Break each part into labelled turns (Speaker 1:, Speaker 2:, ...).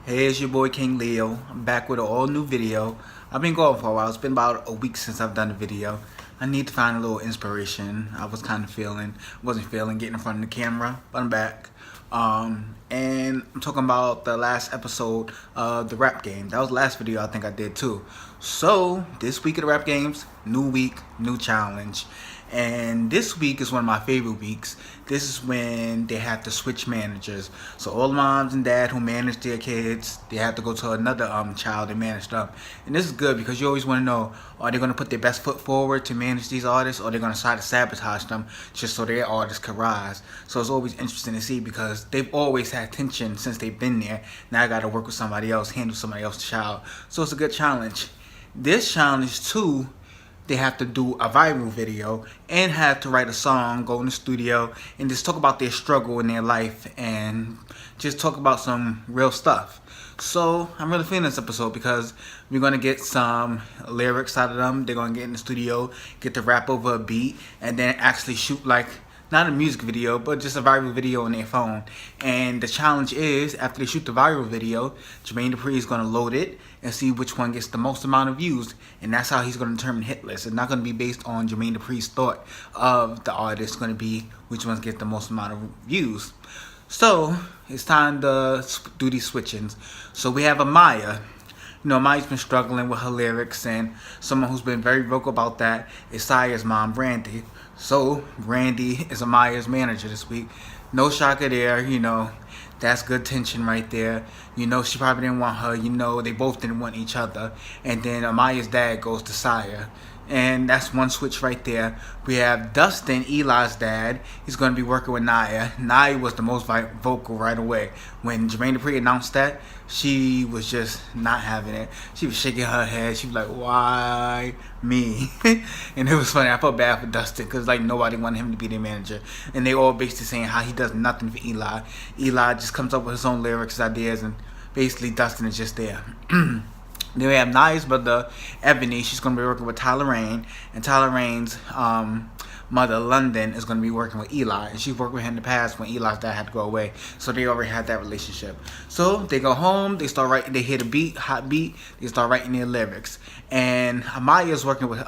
Speaker 1: Hey, it's your boy King Leo. I'm back with an all new video. I've been going for a while. It's been about a week since I've done a video. I need to find a little inspiration. I wasn't feeling getting in front of the camera, but I'm back. And I'm talking about the last episode of the rap game. That was the last video I think I did too. So this week of the rap games, new week, new challenge. And this week is one of my favorite weeks. This is when they have to switch managers. So all the moms and dad who manage their kids, they have to go to another child and manage them. And this is good because you always want to know, are they going to put their best foot forward to manage these artists, or are they going to try to sabotage them just so their artists can rise? So it's always interesting to see because they've always had tension since they've been there. Now I got to work with somebody else, handle somebody else's child. So it's a good challenge. This challenge too, they have to do a viral video and have to write a song, go in the studio, and just talk about their struggle in their life and just talk about some real stuff. So I'm really feeling this episode because we're going to get some lyrics out of them. They're going to get in the studio, get to rap over a beat, and then actually shoot like not a music video, but just a viral video on their phone. And the challenge is, after they shoot the viral video, Jermaine Dupri is going to load it and see which one gets the most amount of views. And that's how he's going to determine hit list. It's not going to be based on Jermaine Dupri's thought of the artist. It's going to be which ones get the most amount of views. So it's time to do these switchings. So we have Amaya. You know, Amaya's been struggling with her lyrics, and someone who's been very vocal about that is Saya's mom, Brandy. So Brandy is Amaya's manager this week. No shocker there, you know. That's good tension right there. You know, she probably didn't want her. You know, they both didn't want each other. And then Amaya's dad goes to Saya. And that's one switch right there. We have Dustin, Eli's dad. He's going to be working with Naya. Naya was the most vocal right away. When Jermaine Dupri announced that, she was just not having it. She was shaking her head. She was like, why me? And it was funny. I felt bad for Dustin because like nobody wanted him to be their manager. And they all basically saying how he does nothing for Eli. Eli just comes up with his own lyrics, ideas, and basically Dustin is just there. Then we have Naya's brother, Ebony. She's going to be working with Tyler Rain. And Tyler Rain's mother, London, is going to be working with Eli. And she's worked with him in the past when Eli's dad had to go away. So they already had that relationship. So they go home. They start writing. They hear the beat, hot beat. They start writing their lyrics. And Amaya's working with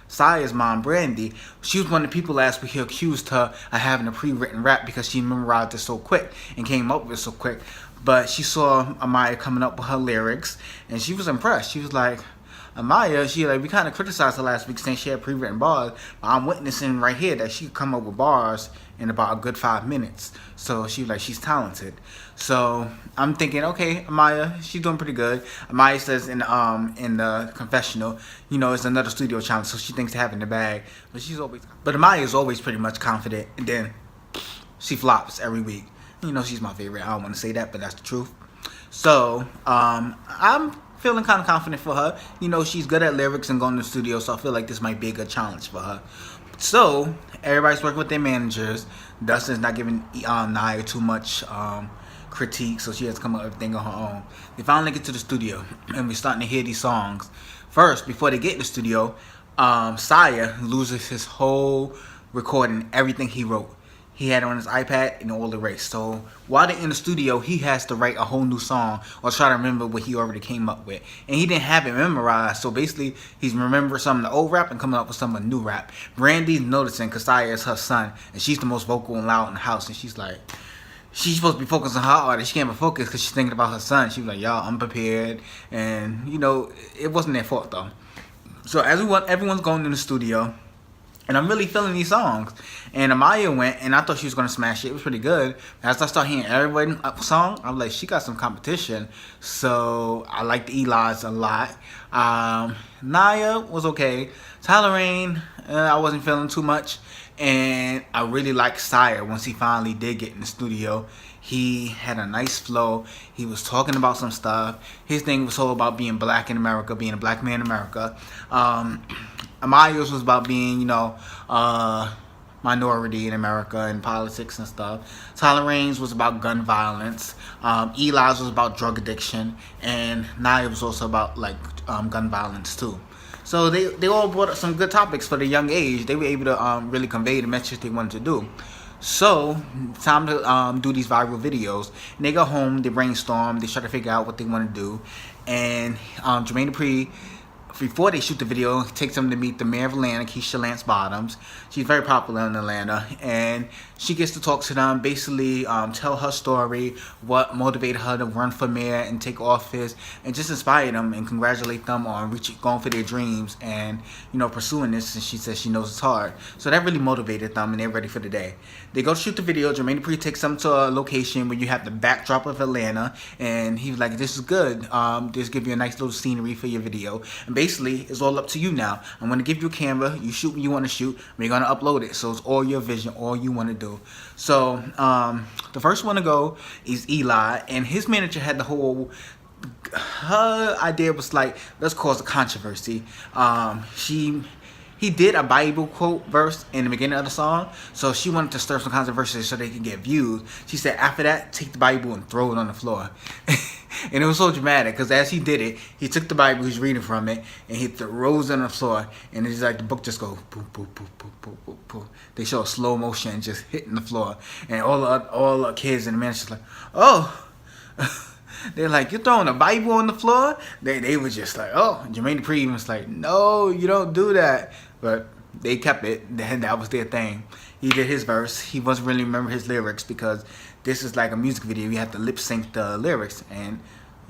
Speaker 1: Saya's mom, Brandy. She was one of the people last week who accused her of having a pre-written rap because she memorized it so quick and came up with it so quick. But she saw Amaya coming up with her lyrics, and she was impressed. She was like, Amaya, we kind of criticized her last week saying she had pre-written bars, but I'm witnessing right here that she could come up with bars in about a good 5 minutes. So she was like, she's talented. So I'm thinking, okay, Amaya, she's doing pretty good. Amaya says in the confessional, you know, it's another studio challenge, so she thinks to have in the bag. But Amaya is always pretty much confident, and then she flops every week. You know, she's my favorite. I don't want to say that, but that's the truth. So I'm feeling kind of confident for her. You know, she's good at lyrics and going to the studio, so I feel like this might be a good challenge for her. So everybody's working with their managers. Dustin's not giving Naya too much critique, so she has to come up with everything on her own. They finally get to the studio, and we're starting to hear these songs. First, before they get in the studio, Saya loses his whole recording, everything he wrote. He had it on his iPad and all erased. So while they're in the studio, he has to write a whole new song or try to remember what he already came up with. And he didn't have it memorized. So basically, he's remembering some of the old rap and coming up with some of the new rap. Brandy's noticing because Saya is her son. And she's the most vocal and loud in the house. And she's like, she's supposed to be focused on her artist. She can't be focused because she's thinking about her son. She was like, y'all unprepared. And, you know, it wasn't their fault though. So everyone's going in the studio. And I'm really feeling these songs. And Amaya went, and I thought she was going to smash it. It was pretty good. As I start hearing everybody's song, I'm like, she got some competition. So I liked Eli's a lot. Naya was okay. Tyler Rain, I wasn't feeling too much. And I really liked Saya once he finally did get in the studio. He had a nice flow. He was talking about some stuff. His thing was all about being black in America, being a black man in America. Amaya's was about being, you know, minority in America and politics and stuff. Tyler Rain's was about gun violence. Eli's was about drug addiction. And Naya was also about, like, gun violence, too. So they all brought up some good topics for the young age. They were able to really convey the message they wanted to do. So, time to do these viral videos. And they go home, they brainstorm, they try to figure out what they want to do. And Jermaine Dupri, before they shoot the video, takes them to meet the mayor of Atlanta, Keisha Lance Bottoms. She's very popular in Atlanta, and she gets to talk to them, basically tell her story, what motivated her to run for mayor and take office, and just inspire them and congratulate them on going for their dreams and pursuing this. And she says she knows it's hard, so that really motivated them, and they're ready for the day. They go shoot the video. Jermaine Dupri takes them to a location where you have the backdrop of Atlanta, and he's like, "This is good. Just give you a nice little scenery for your video." And basically, it's all up to you now. I'm going to give you a camera. You shoot what you want to shoot. We're going to upload it. So it's all your vision, all you want to do. So the first one to go is Eli. And his manager had her idea was like, let's cause a controversy. He did a Bible quote verse in the beginning of the song, so she wanted to stir some controversy so they could get views. She said, after that, take the Bible and throw it on the floor. And it was so dramatic, because as he did it, he took the Bible, he's reading from it, and he throws it on the floor, and it's like the book just goes boop, boop, boop, boop, boop, boop, boop. They show a slow motion just hitting the floor, and all the kids and the manager's like, oh. They're like, you're throwing a Bible on the floor? They were just like, oh. Jermaine Dupri was like, no, you don't do that. But they kept it. That was their thing. He did his verse. He wasn't really remember his lyrics, because this is like a music video. You have to lip sync the lyrics, and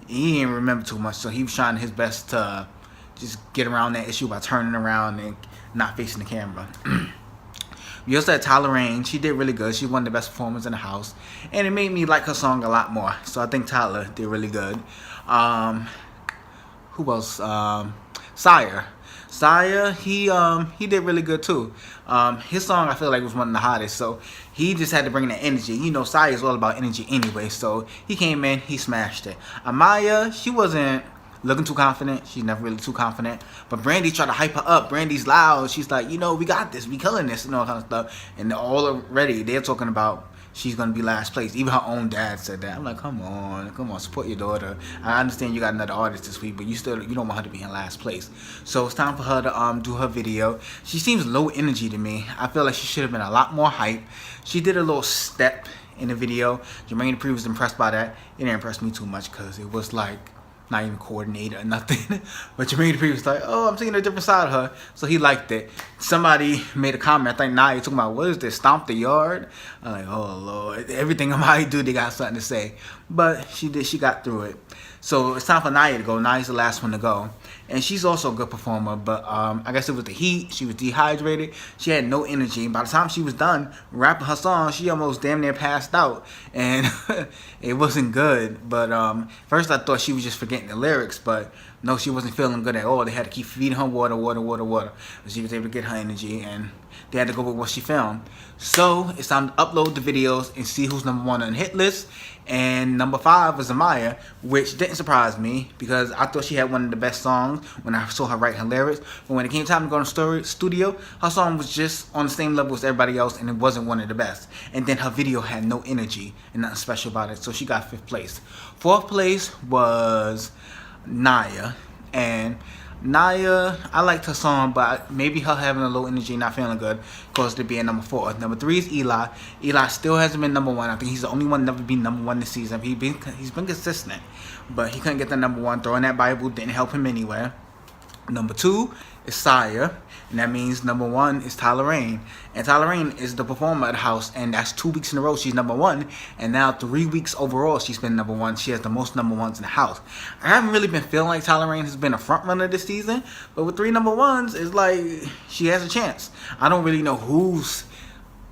Speaker 1: he didn't remember too much. So he was trying his best to just get around that issue by turning around and not facing the camera. We also had Tyler Rain. She did really good. She was one of the best performers in the house, and it made me like her song a lot more. So I think Tyler did really good. Who else? Sire, he did really good too. His song I feel like was one of the hottest, so he just had to bring that energy. Sire is all about energy anyway, so he came in, he smashed it. Amaya, she wasn't looking too confident. She's never really too confident. But Brandy tried to hype her up. Brandy's loud. She's like, we got this. We killing this and all kind of stuff. And already they're talking about she's going to be last place. Even her own dad said that. I'm like, come on, support your daughter. I understand you got another artist this week, but you don't want her to be in last place. So it's time for her to do her video. She seems low energy to me. I feel like she should have been a lot more hype. She did a little step in the video. Jermaine Dupri was impressed by that. It didn't impress me too much, because it was like not even coordinated or nothing. But Jermaine Dupri was like, oh, I'm seeing a different side of her. So he liked it. Somebody made a comment, I think Nia, talking about, what is this, stomp the yard? I'm like, oh Lord. Everything I might do, they got something to say. But she got through it. So it's time for Nia to go. Nia's the last one to go. And she's also a good performer, but I guess it was the heat. She was dehydrated. She had no energy. And by the time she was done rapping her song, she almost damn near passed out. And it wasn't good. But first I thought she was just forgetting the lyrics, but no, she wasn't feeling good at all. They had to keep feeding her water. But she was able to get her energy, and they had to go with what she filmed. So it's time to upload the videos and see who's #1 on the hit list. And number 5 was Amaya, which didn't surprise me, because I thought she had one of the best songs when I saw her write her lyrics. But when it came time to go to the studio, her song was just on the same level as everybody else, and it wasn't one of the best. And then her video had no energy and nothing special about it, so she got 5th place. 4th place was Nia, and Nia, I liked her song, but maybe her having a low energy, not feeling good, caused it to be at number 4. Number 3 is Eli. Eli still hasn't been #1. I think he's the only one to never be #1 this season. He's been consistent, but he couldn't get the #1. Throwing that Bible didn't help him anywhere. Number 2 is Sire, and that means #1 is Tyler Rain. And Tyler Rain is the performer at the house, and that's 2 weeks in a row she's #1, and now 3 weeks overall she's been #1. She has the most #1s in the house. I haven't really been feeling like Tyler Rain has been a front runner this season, but with 3 #1s, it's like she has a chance. I don't really know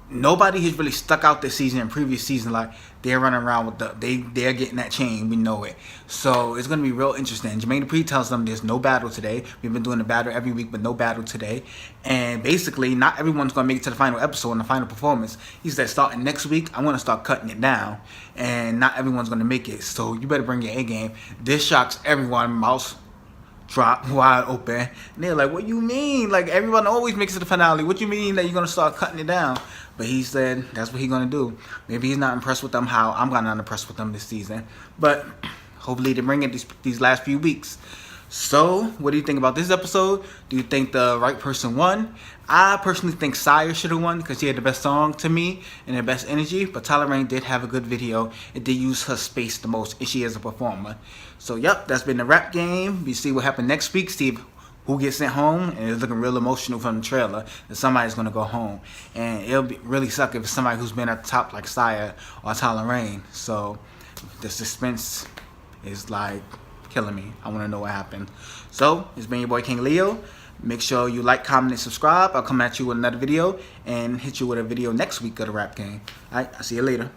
Speaker 1: nobody has really stuck out this season and previous season. Like, they're running around with they're getting that chain. We know it. So it's gonna be real interesting. Jermaine Dupri tells them there's no battle today. We've been doing a battle every week, but no battle today. And basically, not everyone's gonna make it to the final episode and the final performance. He said, starting next week, I'm gonna start cutting it down, and not everyone's gonna make it. So you better bring your A game. This shocks everyone. Mouse drop wide open. And they're like, what you mean? Like, everyone always makes it to the finale. What you mean that you're gonna start cutting it down? But he said that's what he's gonna do. Maybe he's not impressed with them how I'm not impressed with them this season. But hopefully they bring it these last few weeks. So, what do you think about this episode? Do you think the right person won? I personally think Sire should have won because she had the best song to me and the best energy. But Tyler Rain did have a good video. It did use her space the most, and she is a performer. So, yep, that's been the rap game. We see what happened next week. See who gets sent home, and it's looking real emotional from the trailer that somebody's gonna go home, and it'll be really suck if it's somebody who's been at the top like Sire or Tyler Rain. So, the suspense is like killing me. I want to know what happened. So, it's been your boy King Leo. Make sure you like, comment, and subscribe. I'll come at you with another video and hit you with a video next week of the rap game. Alright, I'll see you later.